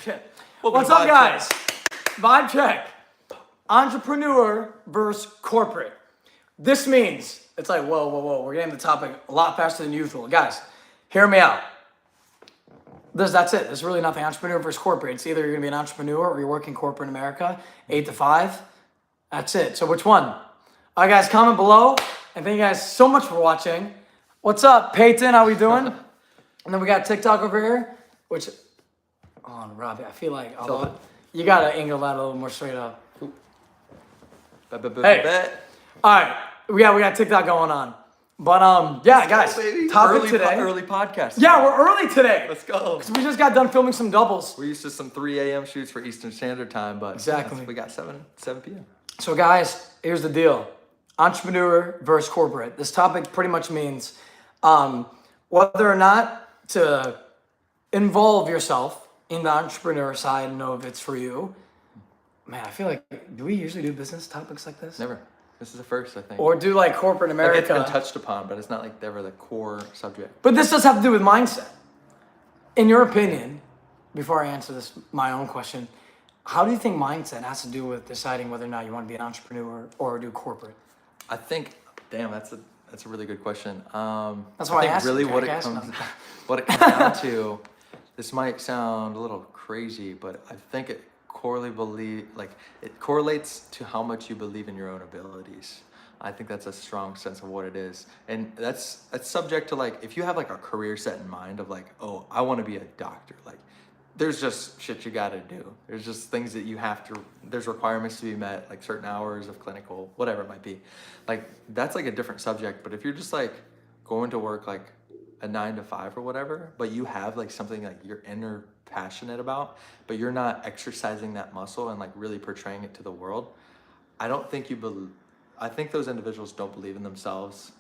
shit. Welcome What's to up, VibeCheck. guys? VibeCheck. Entrepreneur versus corporate. This means, it's like, whoa. We're getting the topic a lot faster than usual. Guys, hear me out. That's it. There's really nothing. Entrepreneur versus corporate. It's either you're going to be an entrepreneur or you're working corporate in America, 8 to 5. That's it. So which one? All right, guys, comment below. And thank you guys so much for watching. What's up, Peyton? How we doing? And then we got TikTok over here, which, Robbie, I feel like you got to angle that a little more straight up. Hey. All right. We got TikTok going on. But yeah, guys, topic today. Early podcast. Yeah, we're early today. Let's go. Because we just got done filming some doubles. We're used to some 3 a.m. shoots for Eastern Standard Time, but Exactly. we got 7 p.m. So guys, here's the deal. Entrepreneur versus corporate. This topic pretty much means whether or not to involve yourself in the entrepreneur side and know if it's for you. Man, I feel like, do we usually do business topics like this? Never. This is the first, I think. Or do like corporate America. Like it's been touched upon, but it's not like ever the core subject. But this does have to do with mindset. In your opinion, before I answer this, my own question, how do you think mindset has to do with deciding whether or not you want to be an entrepreneur or do corporate? I think, damn, that's a really good question. That's why I asked really you, what it comes down to. This might sound a little crazy, but I think it correlates to how much you believe in your own abilities. I think that's a strong sense of what it is. And that's subject to like, if you have like a career set in mind of like, oh, I want to be a doctor. Like there's just shit you got to do. There's just things that you have to, there's requirements to be met, like certain hours of clinical, whatever it might be. Like that's like a different subject. But if you're just like going to work like a 9 to 5 or whatever, but you have like something like you're inner passionate about, but you're not exercising that muscle and like really portraying it to the world, I don't think I think those individuals don't believe in themselves.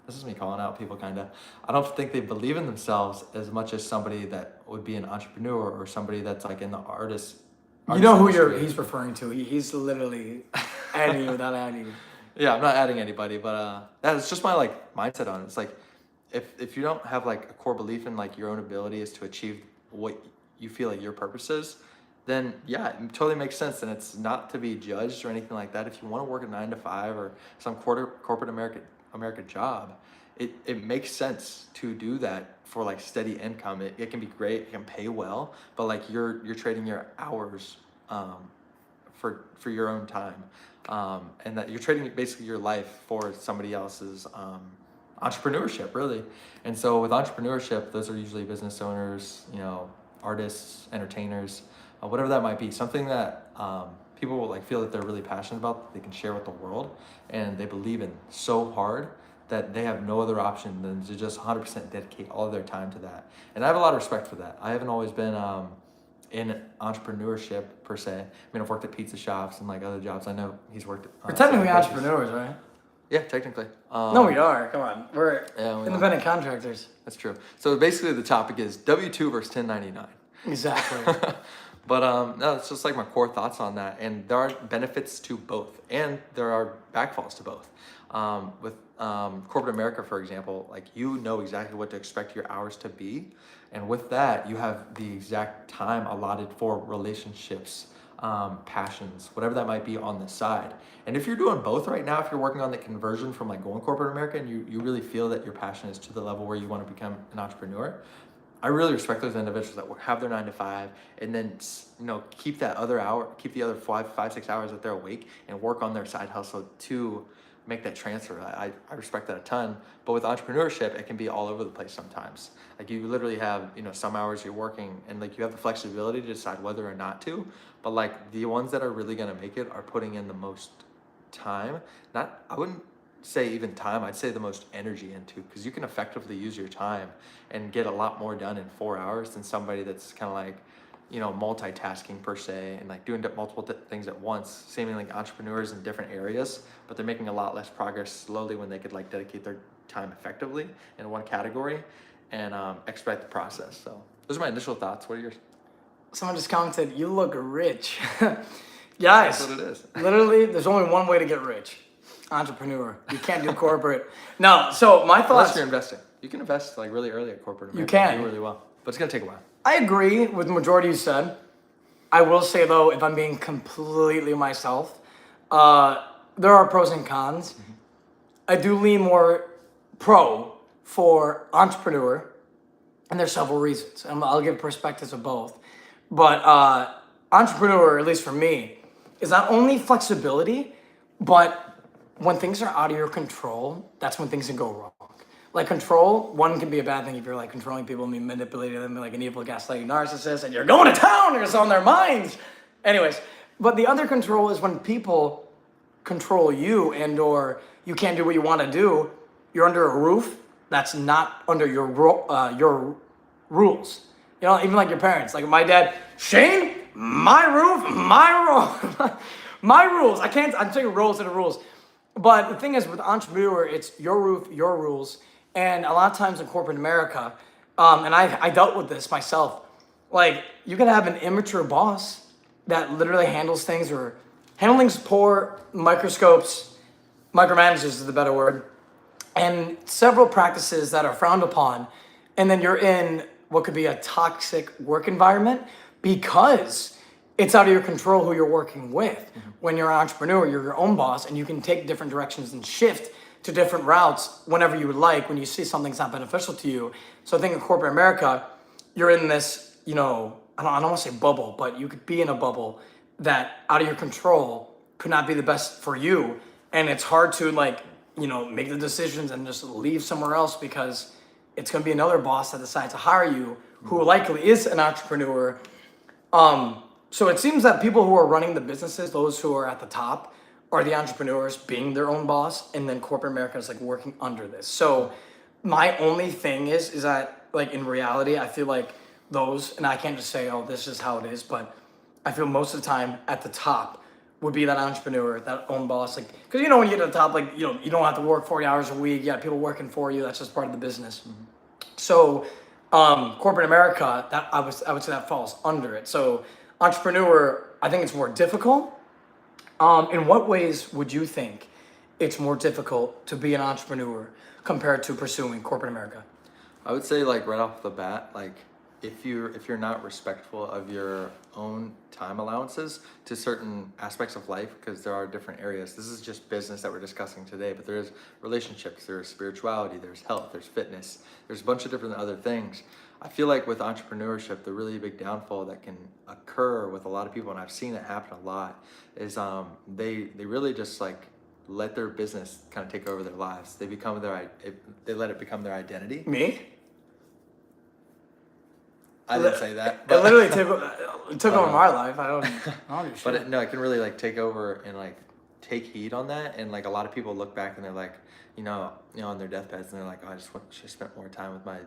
This is me calling out people kind of. I don't think they believe in themselves as much as somebody that would be an entrepreneur or somebody that's like in the artist You know who industry. he's referring to. He's literally adding you without adding you. Yeah, I'm not adding anybody, but that's just my like mindset on it. It's like if you don't have like a core belief in like your own ability is to achieve what you feel like your purpose is, then yeah, it totally makes sense. And it's not to be judged or anything like that. If you want to work a 9 to 5 or some corporate America job, it makes sense to do that for like steady income. It can be great, it can pay well, but like you're trading your hours for your own time, and that you're trading basically your life for somebody else's entrepreneurship, really. And so with entrepreneurship, those are usually business owners, artists, entertainers, whatever that might be, something that people will like feel that they're really passionate about, that they can share with the world, and they believe in so hard that they have no other option than to just 100% dedicate all of their time to that. And I have a lot of respect for that. I haven't always been in entrepreneurship per se. I mean, I've worked at pizza shops and like other jobs. I know he's worked at We're technically entrepreneurs, right? Yeah, technically. No, we are. Come on. We're independent contractors. That's true. So basically the topic is W-2 versus 1099. Exactly. But no, it's just like my core thoughts on that. And there are benefits to both, and there are backfalls to both. With corporate America, for example, like you know exactly what to expect your hours to be. And with that, you have the exact time allotted for relationships, passions, whatever that might be on the side. And if you're doing both right now, if you're working on the conversion from like going corporate America and you really feel that your passion is to the level where you want to become an entrepreneur, I really respect those individuals that have their 9 to 5 and then, keep the other 5, 6 hours that they're awake and work on their side hustle to make that transfer. I respect that a ton. But with entrepreneurship, it can be all over the place sometimes. Like you literally have, some hours you're working and like you have the flexibility to decide whether or not to, but like the ones that are really going to make it are putting in the most time. I wouldn't say even time, I'd say the most energy into, because you can effectively use your time and get a lot more done in 4 hours than somebody that's kind of like, multitasking per se and like doing multiple things at once, seemingly like entrepreneurs in different areas, but they're making a lot less progress slowly when they could like dedicate their time effectively in one category and expedite the process. So those are my initial thoughts. What are yours? Someone just commented, "You look rich." Guys, that's what it is. Literally, there's only one way to get rich. Entrepreneur. You can't do corporate. No, so my thoughts. Unless you're investing. You can invest like really early at corporate America. You can. Do really well. But it's going to take a while. I agree with the majority you said. I will say though, if I'm being completely myself, there are pros and cons. I do lean more pro for entrepreneur, and there's several reasons. And I'll give perspectives of both. But entrepreneur, at least for me, is not only flexibility, but when things are out of your control, that's when things can go wrong. Like control, one can be a bad thing if you're like controlling people and manipulating them like an evil gaslighting narcissist and you're going to town and it's on their minds. Anyways, but the other control is when people control you and or you can't do what you want to do. You're under a roof that's not under your rules. You know, even like your parents. Like my dad, Shane, my roof, my rule, my rules. I'm taking rules to the rules. But the thing is, with entrepreneur, it's your roof, your rules. And a lot of times in corporate America, and I dealt with this myself, like you can have an immature boss that literally handles things or handling poor microscopes, micromanages is the better word, and several practices that are frowned upon. And then you're in what could be a toxic work environment because it's out of your control who you're working with. When you're an entrepreneur, you're your own boss and you can take different directions and shift to different routes whenever you would like when you see something's not beneficial to you. So I think in corporate America, you're in this, you know, I don't want to say bubble, but you could be in a bubble that out of your control could not be the best for you. And it's hard to like, you know, make the decisions and just leave somewhere else because it's going to be another boss that decides to hire you who likely is an entrepreneur. So it seems that people who are running the businesses, those who are at the top, are the entrepreneurs being their own boss, and then corporate America is like working under this. So my only thing is that like in reality, I feel like those, and I can't just say, oh, this is how it is, but I feel most of the time at the top would be that entrepreneur, that own boss. Like, because you know, when you get to the top, like, you know, you don't have to work 40 hours a week. You got people working for you. That's just part of the business. So corporate America, that I would say that falls under it. So entrepreneur, I think it's more difficult. In what ways would you think it's more difficult to be an entrepreneur compared to pursuing corporate America? I would say like right off the bat, like if you're not respectful of your own time allowances to certain aspects of life, because there are different areas. This is just business that we're discussing today, but there's relationships, there's spirituality, there's health, there's fitness, there's a bunch of different other things. I feel like with entrepreneurship, the really big downfall that can occur with a lot of people, and I've seen it happen a lot, is they really just like let their business kind of take over their lives. They let it become their identity. Me? I didn't say that. It literally took over my life. I don't do shit. But it can really like take over and like take heed on that. And like a lot of people look back and they're like, on their deathbeds and they're like, oh, I just should have spent more time with my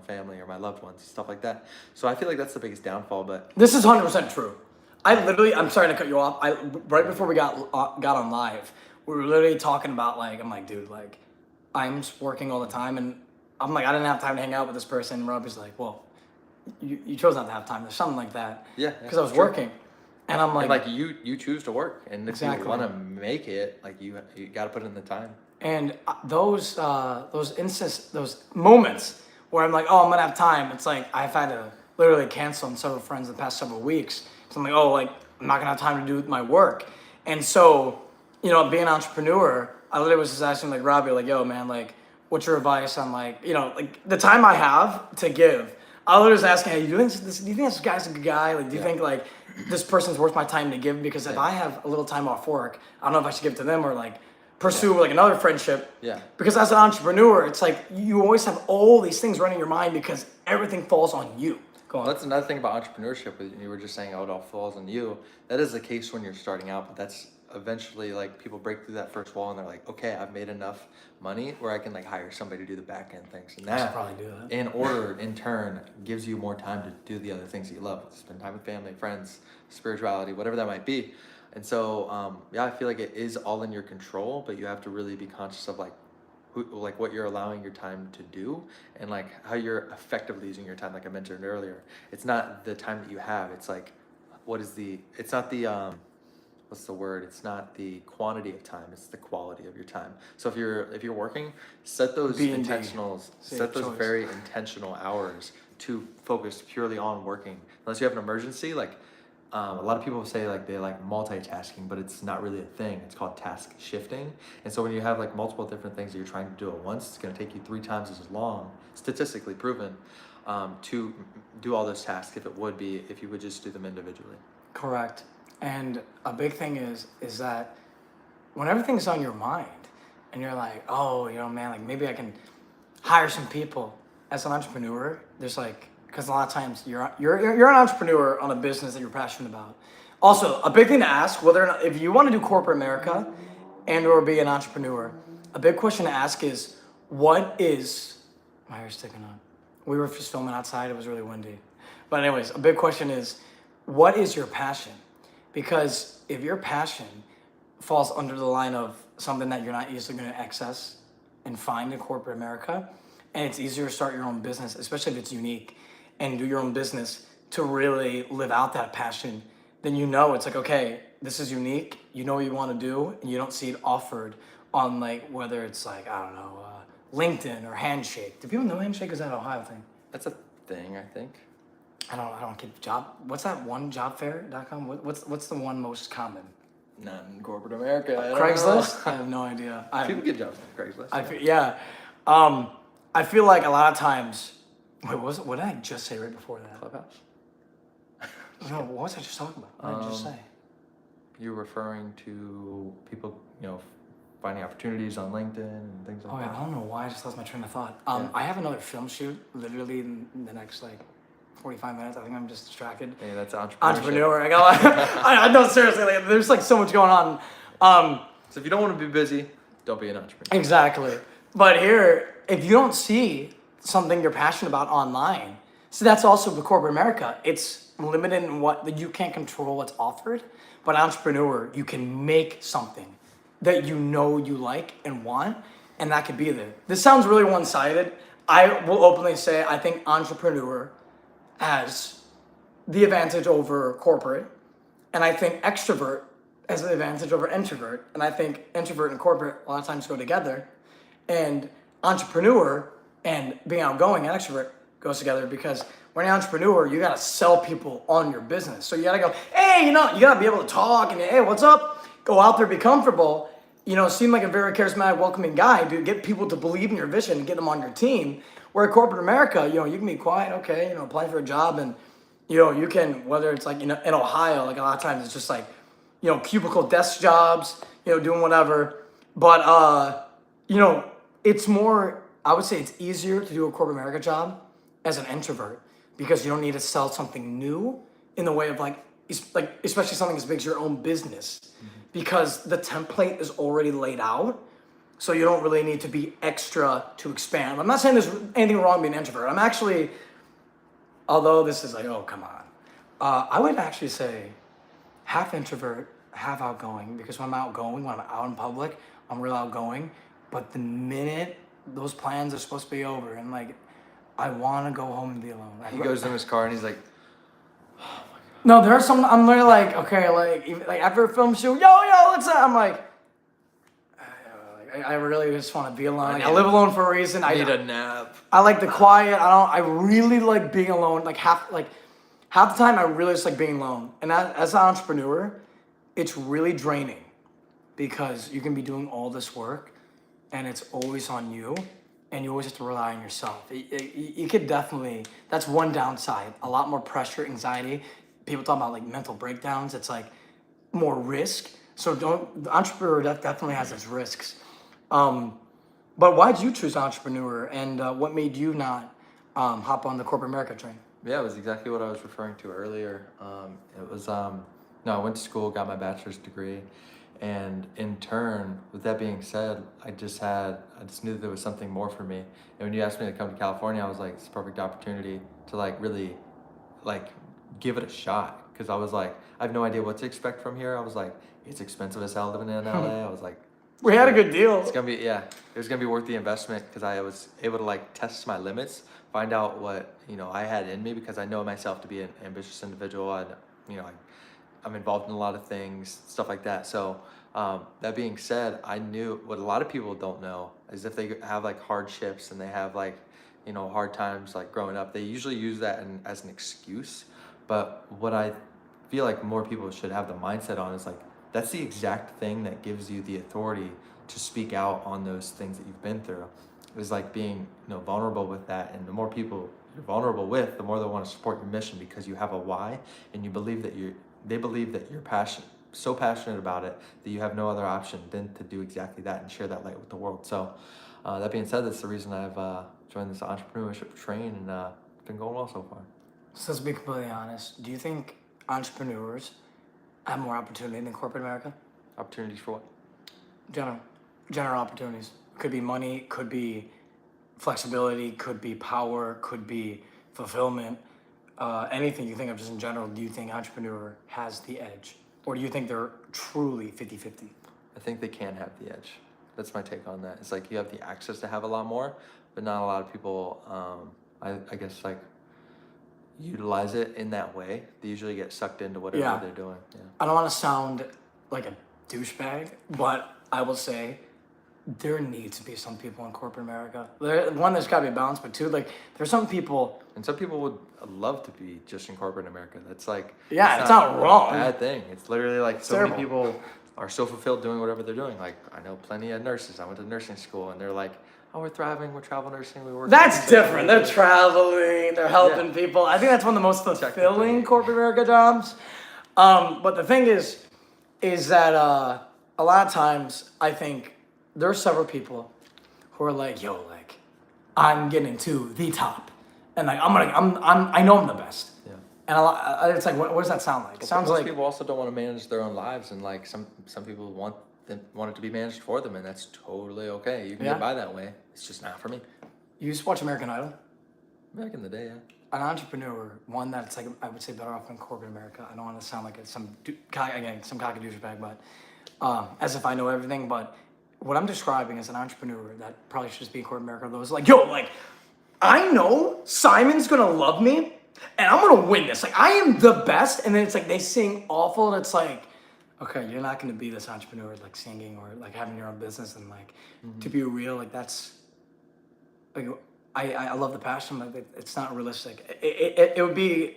family or my loved ones, stuff like that. So I feel like that's the biggest downfall. But this is 100% true. I'm sorry to cut you off. Right before we got on live, we were literally talking about like, I'm like, dude, like, I'm working all the time, and I'm like, I didn't have time to hang out with this person. And Rob is like, well, you chose not to have time. There's something like that. Yeah. Because I was working, and I'm like, you choose to work, and if you want to make it, like you got to put in the time. And those moments where I'm like, oh, I'm gonna have time. It's like I've had to literally cancel on several friends the past several weeks. So I'm like, oh, like I'm not gonna have time to do my work. And so, being an entrepreneur, I literally was just asking like Robbie, like, yo, man, like, what's your advice on like, like the time I have to give? I literally was asking, hey, do you think this guy's a good guy? Like, do you think like this person's worth my time to give? Because if I have a little time off work, I don't know if I should give it to them or like pursue like another friendship. Yeah. Because as an entrepreneur, it's like you always have all these things running in your mind because everything falls on you. Go on. Well, that's another thing about entrepreneurship. You were just saying, oh, it all falls on you. That is the case when you're starting out, but that's eventually like people break through that first wall and they're like, okay, I've made enough money where I can like hire somebody to do the back end things. And that, probably do that. in order, in turn, gives you more time to do the other things that you love. Spend time with family, friends, spirituality, whatever that might be. And so, I feel like it is all in your control, but you have to really be conscious of like what you're allowing your time to do and like how you're effectively using your time. Like I mentioned earlier, it's not the time that you have. It's like, it's not the, what's the word? It's not the quantity of time. It's the quality of your time. So if you're working, set those very intentional hours to focus purely on working. Unless you have an emergency, like a lot of people say like they like multitasking, but it's not really a thing. It's called task shifting. And so when you have like multiple different things that you're trying to do at once, it's going to take you 3 times as long, statistically proven, to do all those tasks if it would be if you would just do them individually. Correct. And a big thing is that when everything's on your mind and you're like, oh, man, like maybe I can hire some people. As an entrepreneur, there's like, because a lot of times you're an entrepreneur on a business that you're passionate about. Also, a big thing to ask, whether or not, if you want to do corporate America and or be an entrepreneur, a big question to ask is, what is, my hair's sticking on. We were just filming outside, it was really windy. But anyways, a big question is, what is your passion? Because if your passion falls under the line of something that you're not easily going to access and find in corporate America, and it's easier to start your own business, especially if it's unique, and do your own business to really live out that passion, then it's like, okay, this is unique, you know what you want to do, and you don't see it offered on like, whether it's like, I don't know, LinkedIn or Handshake. Do people know Handshake? Is that an Ohio thing? That's a thing, I think. I don't keep job. What's that one, jobfair.com? What's the one most common? Not in corporate America. I don't Craigslist? know. I have no idea. People get jobs on Craigslist. Yeah. I feel like a lot of times. Wait, what did I just say right before that? Clubhouse. No, what was I just talking about? What did I just say? You're referring to people, finding opportunities on LinkedIn and things like Oh yeah, that. I don't know why I just lost my train of thought. Yeah. I have another film shoot literally in the next like 45 minutes. I think I'm just distracted. Hey, that's entrepreneurship. Entrepreneur. I got. I know seriously. Like, there's like so much going on. So if you don't want to be busy, don't be an entrepreneur. Exactly. But here, if you don't see something you're passionate about online, so that's also the corporate America. It's limited in what you can't control what's offered. But entrepreneur, you can make something that you like and want, and that could be there. This sounds really one-sided. I will openly say I think entrepreneur has the advantage over corporate, and I think extrovert has the advantage over introvert, and I think introvert and corporate a lot of times go together, and entrepreneur and being outgoing and extrovert goes together because when you're an entrepreneur, you gotta sell people on your business. So you gotta go, hey, you gotta be able to talk and hey, what's up? Go out there, be comfortable, seem like a very charismatic, welcoming guy, to get people to believe in your vision and get them on your team. Where in corporate America, you can be quiet, okay, apply for a job and, you can, whether it's like, in Ohio, like a lot of times it's just like, cubicle desk jobs, doing whatever. But, it's more, I would say it's easier to do a corporate America job as an introvert because you don't need to sell something new in the way of like especially something as big as your own business because the template is already laid out. So you don't really need to be extra to expand. I'm not saying there's anything wrong being an introvert. I'm actually, although this is like, oh, come on. I would actually say half introvert, half outgoing because when I'm outgoing, when I'm out in public, I'm real outgoing. But the minute those plans are supposed to be over and like, I want to go home and be alone. He goes in his car and he's like, no, there are some, I'm literally like, okay, like after a film shoot, yo, let's, I'm like, I really just want to be alone. I live alone for a reason. I need a nap. I like the quiet. I really like being alone. Like half the time I really just like being alone. And as an entrepreneur, it's really draining because you can be doing all this work and it's always on you and you always have to rely on yourself. You could definitely, that's one downside. A lot more pressure, anxiety. People talk about like mental breakdowns. It's like more risk. So the entrepreneur definitely has its risks. But why'd you choose entrepreneur and what made you not hop on the corporate America train? Yeah, it was exactly what I was referring to earlier. It was, I went to school, got my bachelor's degree, and in turn, with that being said, I just knew that there was something more for me. And when you asked me to come to California, I was like, it's a perfect opportunity to like really like give it a shot. Cause I was like, I have no idea what to expect from here. I was like, it's expensive as hell living in LA. I was like, we had a good deal. It's gonna be, yeah, it was gonna be worth the investment because I was able to like test my limits, find out what, I had in me because I know myself to be an ambitious individual. I'm involved in a lot of things, stuff like that. So that being said, I knew what a lot of people don't know is if they have like hardships and they have like, hard times like growing up. They usually use that as an excuse. But what I feel like more people should have the mindset on is like, that's the exact thing that gives you the authority to speak out on those things that you've been through. Is like being vulnerable with that, and the more people you're vulnerable with, the more they want to support your mission, because you have a why, and you believe that they believe that you're so passionate about it that you have no other option than to do exactly that and share that light with the world. So that being said, that's the reason I've joined this entrepreneurship train, and it's been going well so far. So let's be completely honest. Do you think entrepreneurs have more opportunity than corporate America? Opportunities for what? General opportunities. Could be money, could be flexibility, could be power, could be fulfillment. Anything you think of just in general, do you think entrepreneur has the edge? Or do you think they're truly 50-50? I think they can have the edge. That's my take on that. It's like you have the access to have a lot more, but not a lot of people, I guess, like utilize it in that way. They usually get sucked into whatever they're doing. Yeah. I don't want to sound like a douchebag, but I will say there needs to be some people in corporate America. One, there's got to be a balance, but two, like there's some people. And some people would love to be just in corporate America. That's like, it's not wrong. A bad thing. It's literally like it's so terrible. many people are so fulfilled doing whatever they're doing. Like I know plenty of nurses. I went to nursing school, and they're like, "Oh, we're thriving. We're travel nursing. We work." That's different. They're traveling. They're helping people. I think that's one of the most fulfilling corporate America jobs. But the thing is that a lot of times I think there are several people who are like, "Yo, like, I'm getting to the top, and like I know I'm the best." Yeah. And it's like, what does that sound like? It sounds most like people also don't want to manage their own lives, and like some people want it to be managed for them, and that's totally okay. You can get by that way. It's just not for me. You used to watch American Idol. Back in the day, yeah. An entrepreneur, one that's like I would say better off in corporate America. I don't want to sound like it's some cocky douchebag, but as if I know everything. But what I'm describing is an entrepreneur that probably should just be in corporate America. Those like, yo, like I know Simon's gonna love me, and I'm gonna win this. Like I am the best, and then it's like they sing awful, and it's like, okay, you're not gonna be this entrepreneur like singing or like having your own business, and like to be real, like that's like I love the passion, but it's not realistic. It would be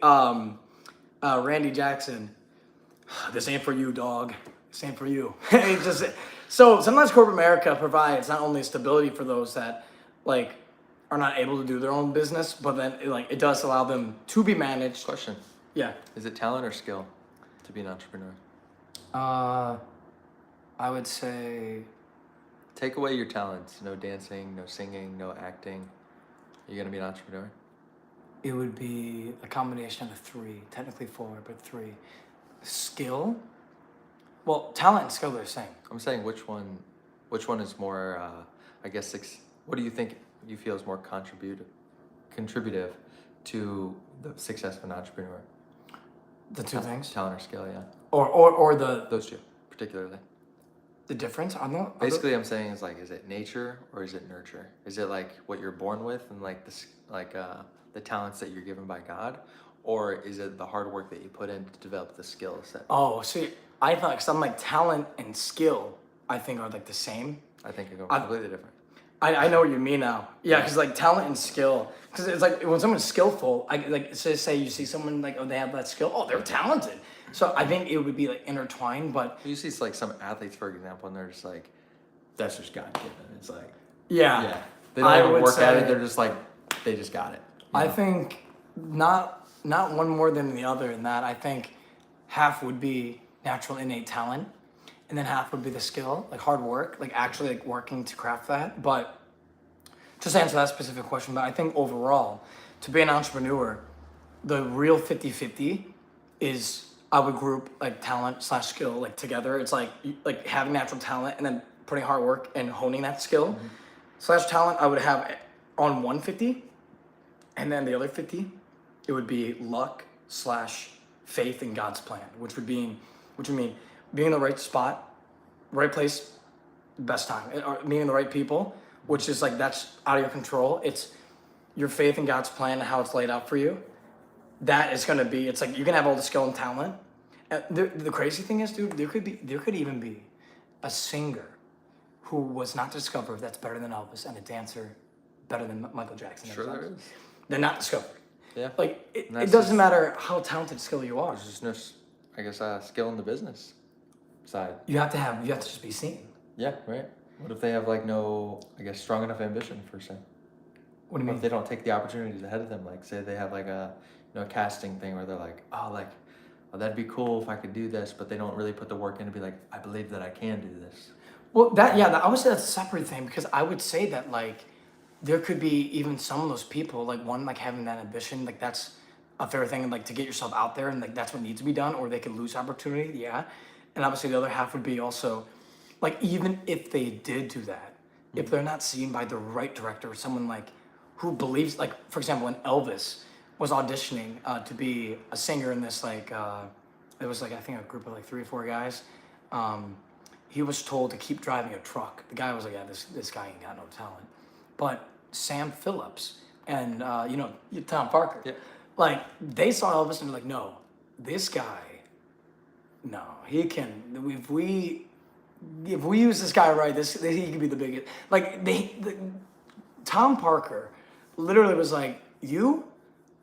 Randy Jackson. This ain't for you, dog. This ain't for you. It just so sometimes corporate America provides not only stability for those that like are not able to do their own business, but then it does allow them to be managed. Question. Yeah. Is it talent or skill to be an entrepreneur? I would say take away your talents. No dancing, no singing, no acting. You're gonna be an entrepreneur? It would be a combination of the three, technically four, but three. Skill. Well, talent and skill are the same. I'm saying which one is more, I guess, what do you think you feel is more contributive to the success of an entrepreneur? The two things? Talent or skill, yeah. Or those two, particularly. The difference? Basically, I'm saying is like, is it nature or is it nurture? Is it like what you're born with and like the talents that you're given by God, or is it the hard work that you put in to develop the skill set? Oh, see, I thought because I'm like talent and skill, I think are like the same. I think they're completely different. I know what you mean now. Yeah, because like talent and skill, because it's like when someone's skillful, I like say you see someone like they have that skill, they're talented. So I think it would be like intertwined, but you see like some athletes, for example, and they're just like, that's just God given. It's like they don't even work at it. They're just like they just got it. I think not one more than the other in that. I think half would be natural innate talent, and then half would be the skill, like hard work, like actually like working to craft that. But just to answer that specific question, but I think overall, to be an entrepreneur, the real 50-50 is I would group like talent / skill like together. It's like having natural talent and then putting hard work and honing that skill / talent. I would have on 150, and then the other 50, it would be luck / faith in God's plan, which would mean being in the right spot, right place, best time, or meeting the right people, which is like that's out of your control. It's your faith in God's plan and how it's laid out for you. That is gonna be. It's like you can have all the skill and talent. The crazy thing is, dude, there could even be a singer who was not discovered that's better than Elvis, and a dancer better than Michael Jackson. Sure there is. They're not discovered. Yeah. Like, it And that's doesn't just- matter how talented skill you are. There's just no, I guess, skill in the business side. You have to just be seen. Yeah, right. What if they have like no, I guess, strong enough ambition for say? What do you What mean? if they don't take the opportunities ahead of them? Like, say they have like a, a casting thing where they're like, oh, like, oh, that'd be cool if I could do this, but they don't really put the work in to be like, I believe that I can do this. Well, I would say that's a separate thing because I would say that like there could be even some of those people like one like having that ambition like that's a fair thing and like to get yourself out there and like that's what needs to be done or they could lose opportunity, yeah. And obviously the other half would be also like even if they did do that, if they're not seen by the right director or someone like who believes like for example when Elvis was auditioning to be a singer in this like it was like I think a group of like 3 or 4 guys. He was told to keep driving a truck. The guy was like, yeah, this guy ain't got no talent. But Sam Phillips and Tom Parker, Yeah. like they saw Elvis and they're like, no, this guy, no, he can. If we use this guy right, he could be the biggest. Like Tom Parker, literally was like, you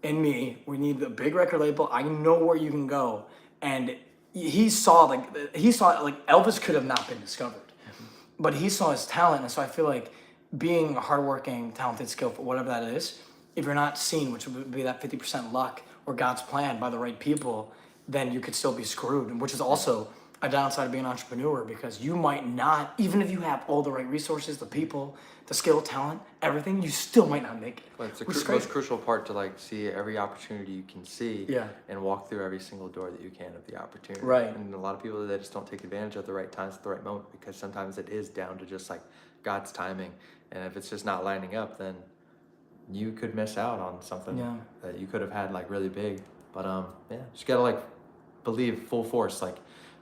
and me, we need a big record label. I know where you can go, and he saw like Elvis could have not been discovered, but he saw his talent, and so I feel like being a hardworking, talented, skillful, whatever that is, if you're not seen, which would be that 50% luck or God's plan by the right people, then you could still be screwed, and which is also a downside of being an entrepreneur because you might not, even if you have all the right resources, the people, the skill, talent, everything, you still might not make it. But it's the which is most crazy. crucial part to like see every opportunity you can see Yeah. and walk through every single door that you can of the opportunity. Right. And a lot of people they just don't take advantage of the right times at the right moment because sometimes it is down to just like God's timing. And if it's just not lining up, then you could miss out on something Yeah. that you could have had like really big. But yeah, just gotta like believe full force. Like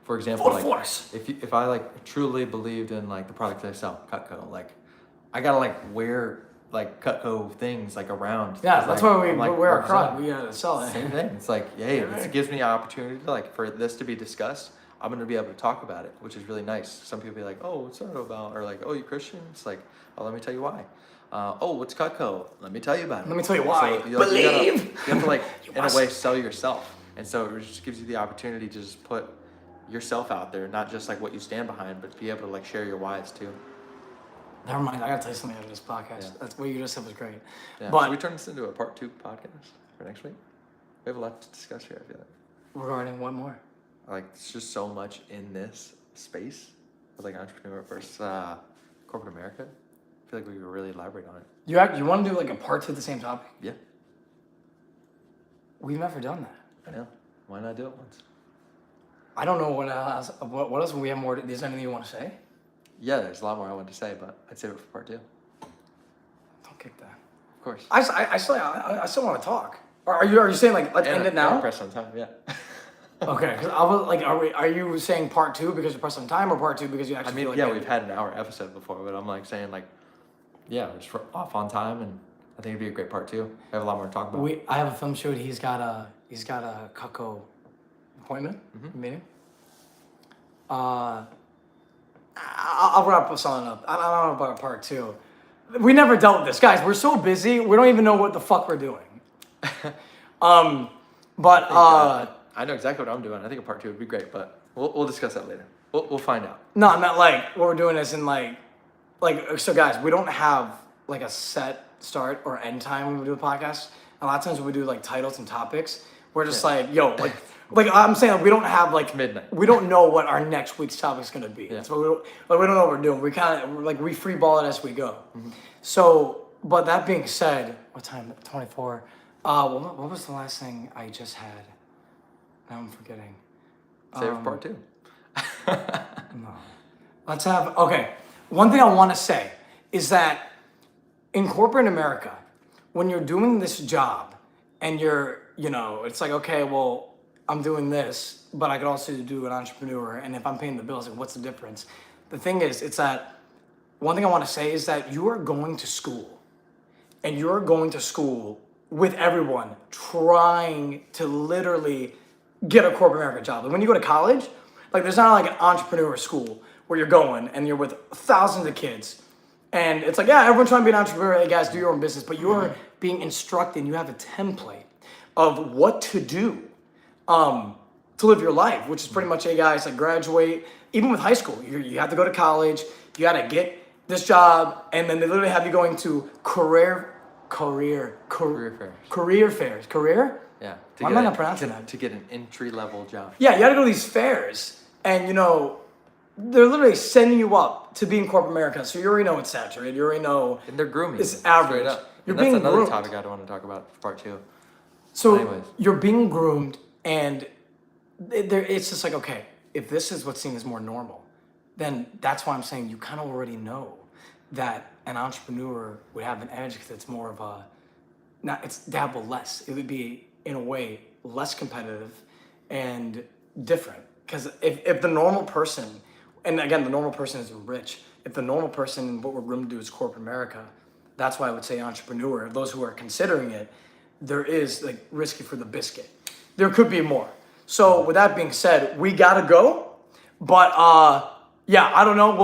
for example, Full like force. if I like truly believed in like the products I sell, Cutco, like I gotta like wear like Cutco things like around. Yeah, 'Cause, that's like, why we I'm, like, wear a representing. crop. We gotta sell it. Same thing. It's like, hey, this gives me an opportunity to like for this to be discussed. I'm gonna be able to talk about it, which is really nice. Some people be like, oh, what's that about? Or like, oh, you Christian? It's like, oh, let me tell you why. Oh, what's Cutco? Let me tell you about it. Let me tell you why. So, like, Believe. you have to like, You in a must. way, sell yourself. And so it just gives you the opportunity to just put yourself out there, not just like what you stand behind, but be able to like share your whys too. Never mind. I gotta tell you something out of this podcast. Yeah. That's what you just said was great. Yeah. But Should we turn this into a part 2 podcast for next week? We have a lot to discuss here. I feel like. regarding what more? Like it's just so much in this space with like entrepreneur versus corporate America. I feel like we could really elaborate on it. You want to do like a part 2 of the same topic? Yeah, We've never done that. I know. Why not do it once? I don't know what else. What else? We have more. Is there anything you want to say? Yeah, there's a lot more I want to say, but I'd save it for part 2. Don't kick that. Of course. I still want to talk. Are you saying like let's end it now? Press on time. Yeah. Okay, because I was like, are you saying part 2 because you pressed on time or part 2 because you actually I mean, feel like yeah, maybe- we've had an hour episode before, but I'm like saying like, yeah, it's off on time, and I think it'd be a great part 2. I have a lot more to talk about. I have a film shoot. He's got a Cutco appointment meeting. I'll wrap us on up. I don't know about part 2. We never dealt with this, guys. We're so busy. We don't even know what the fuck we're doing. But I know exactly what I'm doing. I think a part 2 would be great, but we'll discuss that later. We'll find out. no, I'm not like what we're doing is in like so guys, we don't have like a set start or end time when we do a podcast. A lot of times when we do like titles and topics, we're just like, yo, like I'm saying like, we don't have like Midnight. We don't know what our next week's topic's gonna be. Yeah. So we don't know what we're doing. We free ball it as we go. So, but that being said, what time? 24. What was the last thing I just had? Now I'm forgetting. Save it for part 2. Let's have, okay. One thing I want to say is that in corporate America, when you're doing this job and it's like, okay, well, I'm doing this, but I could also do an entrepreneur. And if I'm paying the bills, like, what's the difference? The thing is, it's that one thing I want to say is that you are going to school and you're going to school with everyone trying to literally get a corporate America job. Like when you go to college, like there's not like an entrepreneur school where you're going and you're with thousands of kids And it's like, yeah, everyone's trying to be an entrepreneur. Hey guys, do your own business, but you're being instructed. And you have a template of what to do to live your life, which is pretty much, hey guys, like graduate. Even with high school, you have to go to college. You got to get this job, and then they literally have you going to career fairs. Yeah. Why am I not pronouncing that? To get an entry-level job. Yeah, you got to go to these fairs, and they're literally setting you up to be in corporate America. So you already know it's saturated. You already know. And they're grooming. It's average. Straight up. You're And that's being another groomed. topic I want to talk about for part 2. So Anyways. you're being groomed, and it's just like, okay, if this is what's seen as more normal, then that's why I'm saying you kind of already know that an entrepreneur would have an edge because it's more of it's dabble less. It would be, in a way, less competitive and different. Because if the normal person, and again, the normal person isn't rich, if the normal person, what we're groomed to do is corporate America, that's why I would say entrepreneur. Those who are considering it, there is like risky for the biscuit. There could be more. So with that being said, we gotta go. But yeah, I don't know.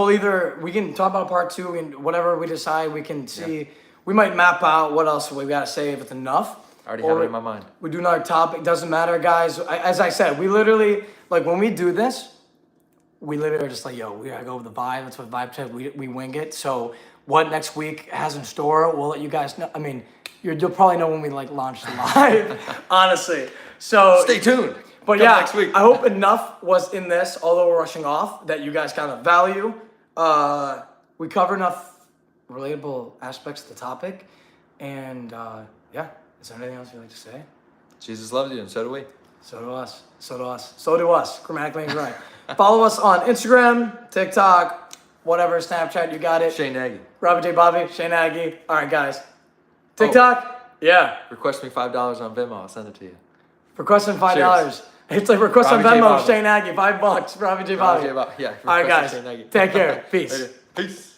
We can talk about part 2 and whatever we decide. We can see. Yeah. We might map out what else we gotta say if it's enough. I already have it in my mind. We do another topic. Doesn't matter, guys. As I said, we literally, like when we do this, we literally are just like, yo, we gotta go with the vibe. That's what VibeCheck. We wing it. So what next week has in store, we'll let you guys know. I mean, you'll probably know when we like launch live, honestly. So stay tuned. But Come yeah, next week. I hope enough was in this, although we're rushing off, that you guys kind of value. We cover enough relatable aspects of the topic. And yeah, is there anything else you'd like to say? Jesus loves you, and so do we. So do us. So do us. So do us. Grammatically incorrect. Follow us on Instagram, TikTok, whatever, Snapchat, you got it. Shane Nagy. Robert J. Bobby, Shane Aggie. All right, guys. TikTok? Yeah. Request me $5 on Venmo. I'll send it to you. Requesting $5. Cheers. It's like request on Robbie J. Venmo, Bobby. Shane Aggie, $5. Robbie J. Bobby. Yeah. All right, guys. Shane Nagy. Take care. Peace. Later. Peace.